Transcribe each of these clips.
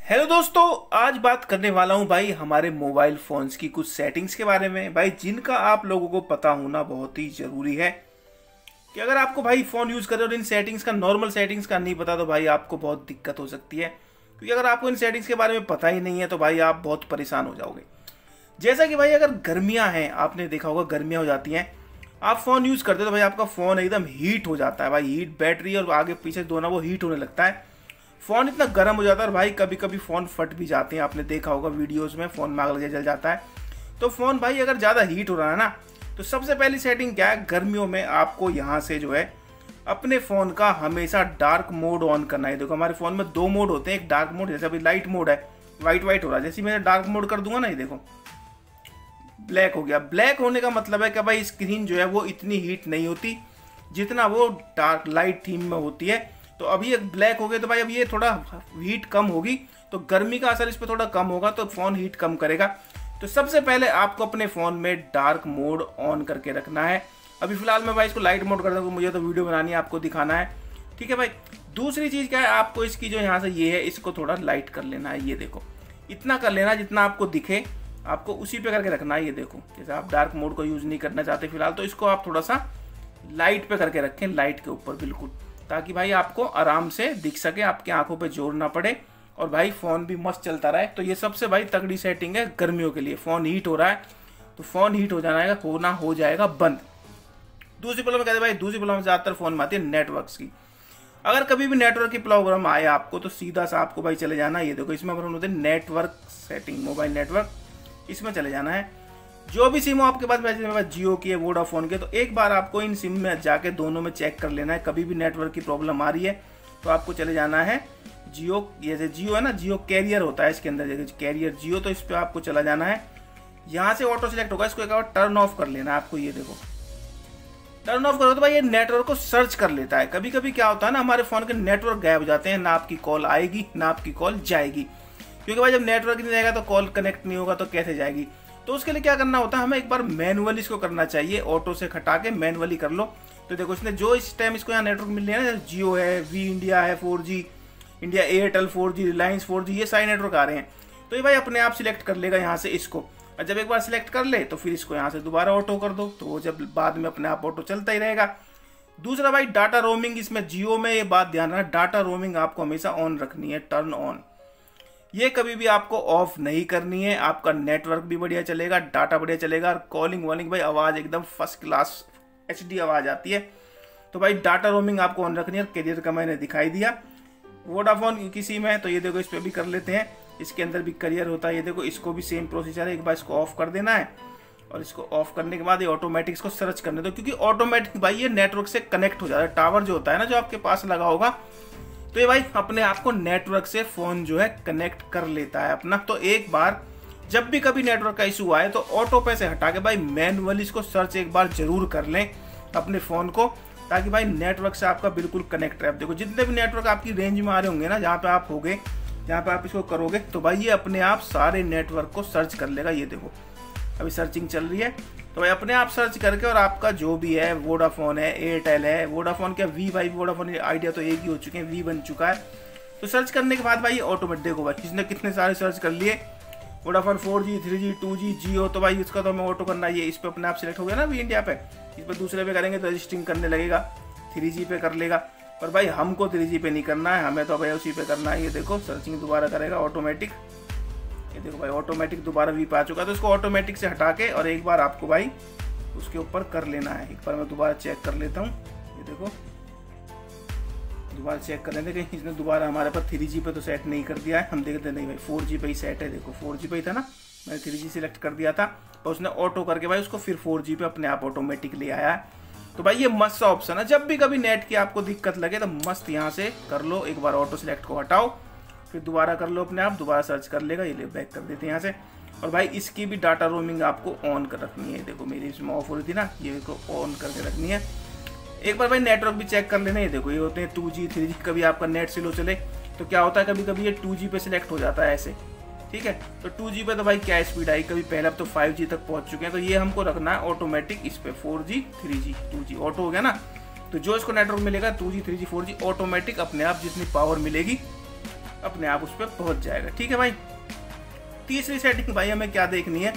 Hello दोस्तों, आज बात करने वाला हूं भाई हमारे मोबाइल फोन्स की कुछ सेटिंग्स के बारे में भाई, जिनका आप लोगों को पता होना बहुत ही जरूरी है। कि अगर आपको भाई फोन यूज कर रहे हो और इन सेटिंग्स का, नॉर्मल सेटिंग्स का नहीं पता तो भाई आपको बहुत दिक्कत हो सकती है। क्योंकि अगर आपको इन सेटिंग्स के बारे में पता ही नहीं है तो भाई आप बहुत परेशान हो जाओगे। जैसा कि भाई अगर गर्मियां हैं, आपने देखा होगा गर्मियां हो जाती हैं, आप फोन यूज करते हो तो भाई आपका फोन एकदम हीट हो जाता है भाई। हीट बैटरी और आगे पीछे दोनों वो हीट होने लगता है, फोन इतना गर्म हो जाता है और भाई कभी कभी फोन फट भी जाते हैं। आपने देखा होगा वीडियोस में फोन में आग लग जल जाता है। तो फोन भाई अगर ज़्यादा हीट हो रहा है ना, तो सबसे पहली सेटिंग क्या है, गर्मियों में आपको यहाँ से जो है अपने फ़ोन का हमेशा डार्क मोड ऑन करना है। देखो हमारे फ़ोन में दो मोड होते हैं, एक डार्क मोड, जैसे अभी लाइट मोड है, वाइट वाइट हो रहा है, जैसे मैं डार्क मोड कर दूंगा ना, ये देखो ब्लैक हो गया। ब्लैक होने का मतलब है कि भाई स्क्रीन जो है वो इतनी हीट नहीं होती जितना वो डार्क लाइट थीम में होती है। तो अभी एक ब्लैक हो गया तो भाई अब ये थोड़ा हीट कम होगी, तो गर्मी का असर इस पर थोड़ा कम होगा, तो फ़ोन हीट कम करेगा। तो सबसे पहले आपको अपने फ़ोन में डार्क मोड ऑन करके रखना है। अभी फिलहाल मैं भाई इसको लाइट मोड कर दूँ, मुझे तो वीडियो बनानी है, आपको दिखाना है, ठीक है भाई। दूसरी चीज़ क्या है, आपको इसकी जो यहाँ से ये है, इसको थोड़ा लाइट कर लेना है। ये देखो इतना कर लेना जितना आपको दिखे, आपको उसी पे करके रखना है। ये देखो जैसे आप डार्क मोड को यूज़ नहीं करना चाहते फिलहाल, तो इसको आप थोड़ा सा लाइट पे करके रखें, लाइट के ऊपर बिल्कुल, ताकि भाई आपको आराम से दिख सके, आपकी आंखों पे जोर ना पड़े और भाई फ़ोन भी मस्त चलता रहे। तो ये सबसे भाई तगड़ी सेटिंग है गर्मियों के लिए। फ़ोन हीट हो रहा है तो फ़ोन हीट हो जाएगा बंद। दूसरी प्रॉब्लम कहते हैं भाई, दूसरी प्रॉब्लम ज़्यादातर फ़ोन में आती है नेटवर्क्स की। अगर कभी भी नेटवर्क की प्रॉब्लम आए आपको, तो सीधा सा आपको भाई चले जाना, ये देखो इसमें होते हैं नेटवर्क सेटिंग, मोबाइल नेटवर्क, इसमें चले जाना है। जो भी सिम हो आपके पास, मेरे पास जियो की है, वोडाफोन के, तो एक बार आपको इन सिम में जाके दोनों में चेक कर लेना है। कभी भी नेटवर्क की प्रॉब्लम आ रही है तो आपको चले जाना है जियो, जैसे जियो है ना, जियो कैरियर होता है इसके अंदर, जैसे कैरियर जियो, तो इस पर आपको चला जाना है। यहाँ से ऑटो सेलेक्ट होगा, इसको एक बार टर्न ऑफ कर लेना है आपको। ये देखो टर्न ऑफ करो तो भाई ये नेटवर्क को सर्च कर लेता है। कभी कभी क्या होता है ना, हमारे फ़ोन के नेटवर्क गायब हो जाते हैं, ना आपकी कॉल आएगी ना आपकी कॉल जाएगी। क्योंकि भाई जब नेटवर्क नहीं जाएगा तो कॉल कनेक्ट नहीं होगा, तो कैसे जाएगी। तो उसके लिए क्या करना होता है, हमें एक बार मैनुअली इसको करना चाहिए, ऑटो से हटा के मैनुअली कर लो। तो देखो इसने जो इस टाइम इसको यहाँ नेटवर्क मिल रहे हैं ना, जियो है, वी इंडिया है 4G, India Airtel 4G, Reliance 4G, ये सारे नेटवर्क आ रहे हैं। तो ये भाई अपने आप सिलेक्ट कर लेगा यहाँ से इसको, और जब एक बार सिलेक्ट कर ले तो फिर इसको यहाँ से दोबारा ऑटो कर दो, तो वो जब बाद में अपने आप ऑटो चलता ही रहेगा। दूसरा भाई डाटा रोमिंग, इसमें जियो में ये बात ध्यान रखना, डाटा रोमिंग आपको हमेशा ऑन रखनी है, टर्न ऑन। ये कभी भी आपको ऑफ नहीं करनी है। आपका नेटवर्क भी बढ़िया चलेगा, डाटा बढ़िया चलेगा, और कॉलिंग वॉलिंग भाई आवाज़ एकदम फर्स्ट क्लास HD आवाज़ आती है। तो भाई डाटा रोमिंग आपको ऑन रखनी है। कैरियर का मैंने दिखाई दिया, वोडाफोन की सिम है तो ये देखो इस पर भी कर लेते हैं, इसके अंदर भी करियर होता है। ये देखो इसको भी सेम प्रोसीजर है, एक बार इसको ऑफ कर देना है, और इसको ऑफ करने के बाद ये ऑटोमेटिक इसको सर्च करने दो, क्योंकि ऑटोमेटिक भाई ये नेटवर्क से कनेक्ट हो जाता है। टावर जो होता है ना, जो आपके पास लगा होगा, तो ये भाई अपने आप को नेटवर्क से फ़ोन जो है कनेक्ट कर लेता है अपना। तो एक बार जब भी कभी नेटवर्क का इशू आए तो ऑटो पे से हटा के भाई मैनुअली इसको सर्च एक बार जरूर कर लें अपने फ़ोन को, ताकि भाई नेटवर्क से आपका बिल्कुल कनेक्ट रहे। देखो जितने भी नेटवर्क आपकी रेंज में आ रहे होंगे ना, जहाँ पे आप होगे, जहाँ पे आप इसको करोगे, तो भाई ये अपने आप सारे नेटवर्क को सर्च कर लेगा। ये देखो अभी सर्चिंग चल रही है, तो भाई अपने आप सर्च करके, और आपका जो भी है, वोडाफोन है, एयरटेल है, वोडाफोन के वी, भाई वोडाफोन आइडिया तो एक ही हो चुके हैं, वी बन चुका है। तो सर्च करने के बाद भाई ऑटोमेटिक, देखो भाई किसने कितने सारे सर्च कर लिए, वोडाफोन 4G 3G 2G जियो, तो भाई इसका तो हमें ऑटो करना है। ये इस पर अपने आप सिलेक्ट हो गया ना वी इंडिया पे, इस पर दूसरे पे करेंगे तो रजिस्टरिंग करने लगेगा, 3G पे कर लेगा। पर भाई हमको 3G पे नहीं करना है, हमें तो भाई उसी पे करना है। ये देखो सर्चिंग दोबारा करेगा ऑटोमेटिक, ये देखो भाई ऑटोमेटिक दोबारा वी पे आ चुका है। तो इसको ऑटोमेटिक से हटा के और एक बार आपको भाई उसके ऊपर कर लेना है। एक बार मैं दोबारा चेक कर लेता हूँ, ये देखो दोबारा चेक कर लेते हैं कहीं इसने दोबारा हमारे पास 3G पे तो सेट नहीं कर दिया है। हम देखते नहीं भाई 4G पे ही सेट है, देखो 4G पे ही था ना, मैंने 3G सिलेक्ट कर दिया था, तो उसने ऑटो करके भाई उसको फिर 4G पे अपने आप ऑटोमेटिक ले आया है। तो भाई ये मस्त सा ऑप्शन है, जब भी कभी नेट की आपको दिक्कत लगे तो मस्त यहाँ से कर लो, एक बार ऑटो सिलेक्ट को हटाओ, फिर दोबारा कर लो अपने आप, दोबारा सर्च कर लेगा। ये ले बैक कर देते हैं यहाँ से। और भाई इसकी भी डाटा रोमिंग आपको ऑन कर रखनी है। देखो मेरी इसमें ऑफ हो रही थी ना, ये को ऑन करके रखनी है। एक बार भाई नेटवर्क भी चेक कर लेना। ये देखो ये होते हैं 2G 3G, कभी आपका नेट स्लो चले तो क्या होता है, कभी कभी ये 2G पे सिलेक्ट हो जाता है ऐसे, ठीक है। तो 2G पे तो भाई क्या स्पीड आई, कभी पहले अब तो 5G तक पहुंच चुके हैं। तो ये हमको रखना है ऑटोमेटिक इस पे 4G 3G 2G ऑटो हो गया ना। तो जो इसको नेटवर्क मिलेगा 2G 3G 4G ऑटोमेटिक अपने आप जितनी पावर मिलेगी अपने आप उस पर पहुंच जाएगा। ठीक है भाई। तीसरी सेटिंग भाई हमें क्या देखनी है,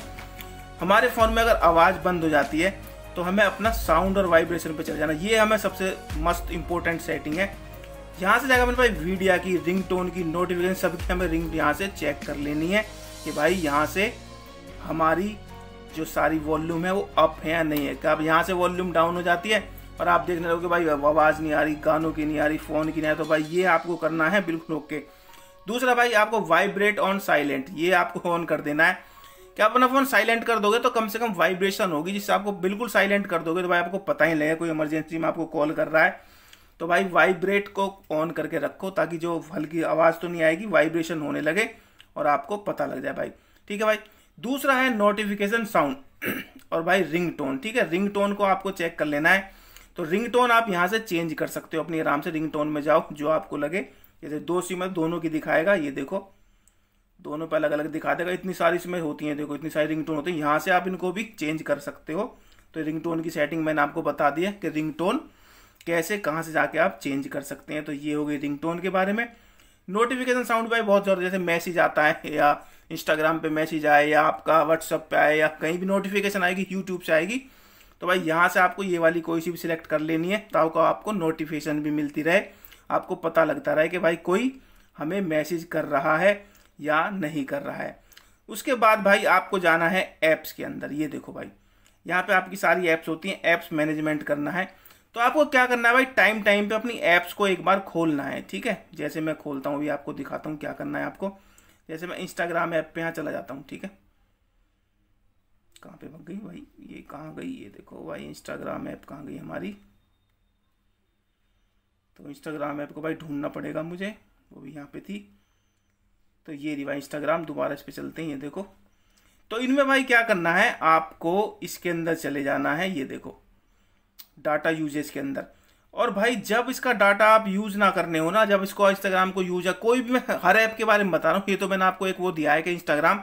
हमारे फ़ोन में अगर आवाज़ बंद हो जाती है तो हमें अपना साउंड और वाइब्रेशन पे चले जाना। ये हमें सबसे मस्त इंपॉर्टेंट सेटिंग है। यहाँ से जाकर मेरे भाई वीडियो की, रिंगटोन की, नोटिफिकेशन सबकी हमें रिंग यहाँ से चेक कर लेनी है कि भाई यहाँ से हमारी जो सारी वॉल्यूम है वो अप है या नहीं है। कि अब यहाँ से वॉल्यूम डाउन हो जाती है और आप देखने लगोगे भाई आवाज़ नहीं आ रही, गानों की नहीं आ रही, फ़ोन की नहीं आ रही, तो भाई ये आपको करना है बिल्कुल ओके। दूसरा भाई आपको वाइब्रेट ऑन साइलेंट, ये आपको ऑन कर देना है। कि आप अपना फ़ोन साइलेंट कर दोगे तो कम से कम वाइब्रेशन होगी, जिससे आपको बिल्कुल साइलेंट कर दोगे तो भाई आपको पता ही नहीं लगेगा कोई इमरजेंसी में आपको कॉल कर रहा है। तो भाई वाइब्रेट को ऑन करके रखो ताकि जो हल्की आवाज़ तो नहीं आएगी, वाइब्रेशन होने लगे और आपको पता लग जाए भाई। ठीक है भाई। दूसरा है नोटिफिकेशन साउंड और भाई रिंगटोन। ठीक है, रिंगटोन को आपको चेक कर लेना है। तो रिंगटोन आप यहाँ से चेंज कर सकते हो अपनी आराम से, रिंगटोन में जाओ जो आपको लगे। जैसे 2 सिम है, दोनों की दिखाएगा, ये देखो दोनों पे अलग अलग दिखा देगा। इतनी सारी इसमें होती हैं, देखो इतनी सारी रिंगटोन होती है, यहाँ से आप इनको भी चेंज कर सकते हो। तो रिंगटोन की सेटिंग मैंने आपको बता दी है कि रिंगटोन कैसे कहाँ से जाके आप चेंज कर सकते हैं। तो ये हो गई रिंगटोन के बारे में। नोटिफिकेशन साउंड भाई बहुत ज़रूरी, जैसे मैसेज आता है या इंस्टाग्राम पे मैसेज आए या आपका व्हाट्सअप पे आए या कहीं भी नोटिफिकेशन आएगी, यूट्यूब से आएगी, तो भाई यहाँ से आपको ये वाली कोई सी भी सिलेक्ट कर लेनी है ताकि आपको नोटिफिकेशन भी मिलती रहे, आपको पता लगता रहे कि भाई कोई हमें मैसेज कर रहा है या नहीं कर रहा है। उसके बाद भाई आपको जाना है ऐप्स के अंदर। ये देखो भाई यहाँ पे आपकी सारी ऐप्स होती हैं, ऐप्स मैनेजमेंट करना है। तो आपको क्या करना है भाई, टाइम टाइम पे अपनी ऐप्स को एक बार खोलना है। ठीक है, जैसे मैं खोलता हूँ, अभी आपको दिखाता हूँ क्या करना है आपको। जैसे मैं इंस्टाग्राम ऐप पे यहाँ चला जाता हूँ। ठीक है, कहाँ पे भाग गई भाई, ये कहाँ गई, ये देखो भाई इंस्टाग्राम ऐप कहाँ गई हमारी। तो इंस्टाग्राम ऐप को भाई ढूंढना पड़ेगा मुझे, वो भी यहाँ पे थी। तो ये रही भाई इंस्टाग्राम, दोबारा इस पे चलते हैं। ये देखो, तो इनमें भाई क्या करना है, आपको इसके अंदर चले जाना है। ये देखो डाटा यूजेज के अंदर। और भाई जब इसका डाटा आप यूज ना करने हो ना, जब इसको इंस्टाग्राम को यूज है, कोई भी, मैं हर ऐप के बारे में बता रहा हूँ, ये तो मैंने आपको एक वो दिया है कि इंस्टाग्राम,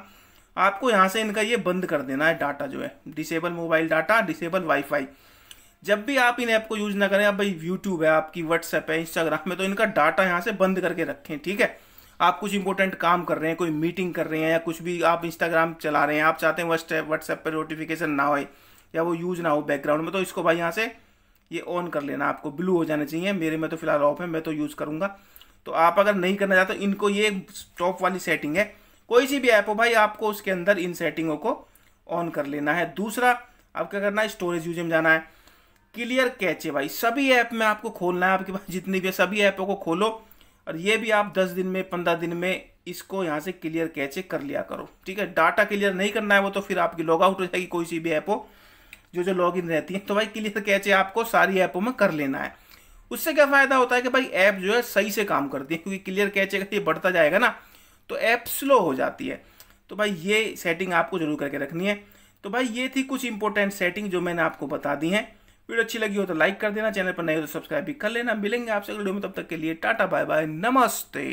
आपको यहाँ से इनका ये बंद कर देना है डाटा जो है, disable mobile data, disable wifi. जब भी आप इन ऐप को यूज ना करें, अब भाई यूट्यूब है आपकी, व्हाट्सएप है, इंस्टाग्राम में, तो इनका डाटा यहाँ से बंद करके रखें। ठीक है, आप कुछ इंपॉर्टेंट काम कर रहे हैं, कोई मीटिंग कर रहे हैं या कुछ भी, आप इंस्टाग्राम चला रहे हैं, आप चाहते हैं व्हाट्सएप पर नोटिफिकेशन ना हो या वो यूज ना हो बैकग्राउंड में, तो इसको भाई यहाँ से ये ऑन कर लेना। आपको ब्लू हो जाने चाहिए, मेरे में तो फिलहाल ऑफ है, मैं तो यूज करूंगा। तो आप अगर नहीं करना चाहते, इनको, ये टॉप वाली सेटिंग है, कोई सी भी ऐप हो भाई, आपको उसके अंदर इन सेटिंगों को ऑन कर लेना है। दूसरा आप क्या करना है, स्टोरेज यूज में जाना है। क्लियर कैचे भाई सभी ऐप में आपको खोलना है, आपके पास जितनी भी सभी ऐपों को खोलो, और ये भी आप 10 दिन में, 15 दिन में इसको यहाँ से क्लियर कैचे कर लिया करो। ठीक है, डाटा क्लियर नहीं करना है, वो तो फिर आपकी लॉग आउट हो जाएगी कोई सी भी ऐप हो, जो लॉगिन रहती है। तो भाई क्लियर कैचे आपको सारी ऐपों में कर लेना है। उससे क्या फायदा होता है कि भाई ऐप जो है सही से काम करती है, क्योंकि क्लियर कैचे का ये बढ़ता जाएगा ना तो ऐप स्लो हो जाती है। तो भाई ये सेटिंग आपको जरूर करके रखनी है। तो भाई ये थी कुछ इंपॉर्टेंट सेटिंग जो मैंने आपको बता दी है। वीडियो अच्छी लगी हो तो लाइक कर देना, चैनल पर नए हो तो सब्सक्राइब भी कर लेना। मिलेंगे आपसे अगले वीडियो में, तब तक के लिए टाटा बाय बाय, नमस्ते।